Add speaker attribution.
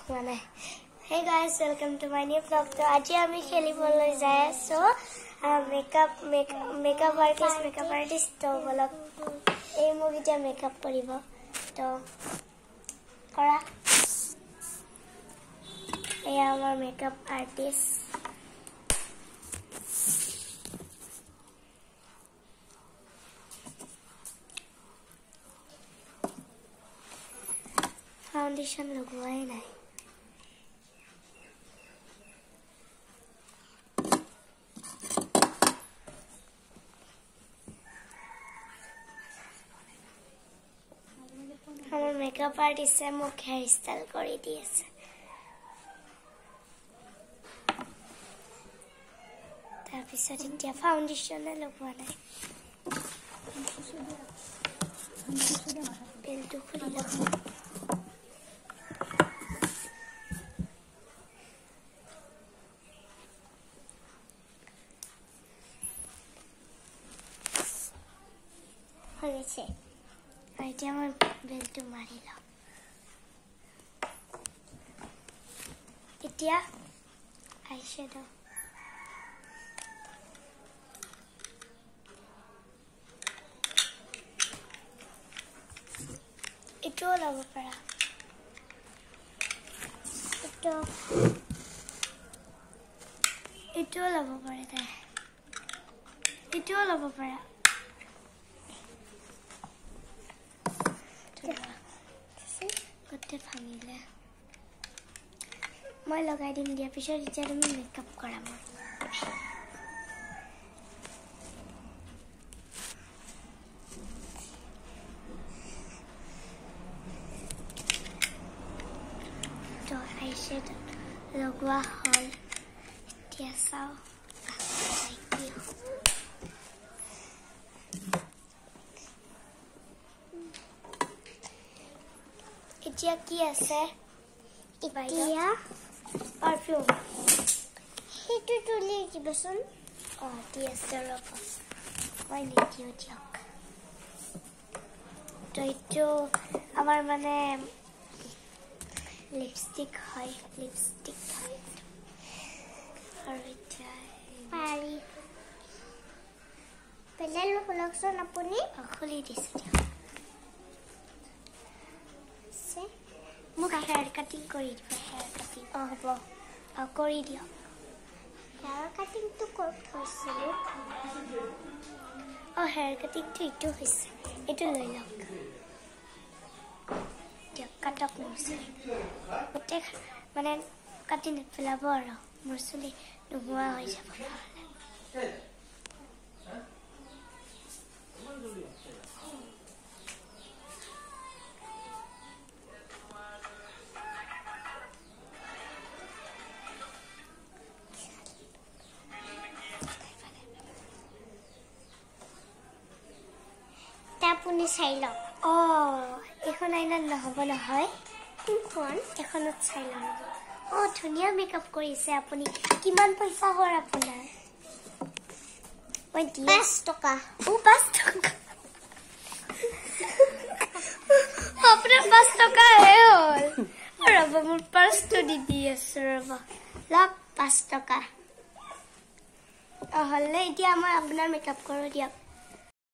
Speaker 1: মানে Hey guys, welcome to my new vlog. So আজি আমি খেলিবলৈ যাই আছো makeup artist তো বলক এই মুভিটা মেকআপ কৰিব তো কৰা এই আমাৰ মেকআপ আর্টিস্ট फाउंडेशन लगवाए नहीं हमारे मेकअप आर्टिस्ट से मुख हेयर स्टाइल करी दिए से ताकि सचिंटिया फाउंडेशन ने लगवा नहीं बिल तो खुली लगवा হয়েছে এটা আমার বেলটো মারিলাম এতিয়া আইশ্যাডো এটো লব পাৰা এটো লব পাৰা তাই এটো লব পাৰা गोटे भांगिले मैं लगाई दिम दिया पिछर इच्छा तुम मेकअप करा मैं तो ऐसे लगवा हॉल कैसा এতিয়া কি আছে এতিয়া পারফিউম হেতু তুলি দিবছন টিএসআর লক ওই লিখিও দিয়ক তো এইটো আমার মানে লিপস্টিক হয় আর এটা পারি পেলাল হলকছন আপুনি খুলি দিছে मुझे हेयर कटिंग करी दियो हेयर कटिंग हबो करी दियो हेयर कटिंग तो कोट होइसिलो हेयर कटिंग तो इटो होइसे इटो লৈ লওক দিয়া কাটক মুছে ওতে মানে কাটি নেপেলাব আৰু মুছলি নোহোৱা হৈ যাব আপুনি চাই লওক এখন আইনা নহব নহয় কোনখন এখনত চাই লওক ধুনিয়া মেকআপ কৰিছে আপুনি কিমান পইচা হৰ আপোনাৰ 5 টকা 5 টকা আপোনাৰ 5 টকা হে হল ৰব মোৰ পাৰ্স তো দি আছে ৰব লক 5 টকা হলে এতিয়া মই আপোনাৰ মেকআপ কৰো দিয়ক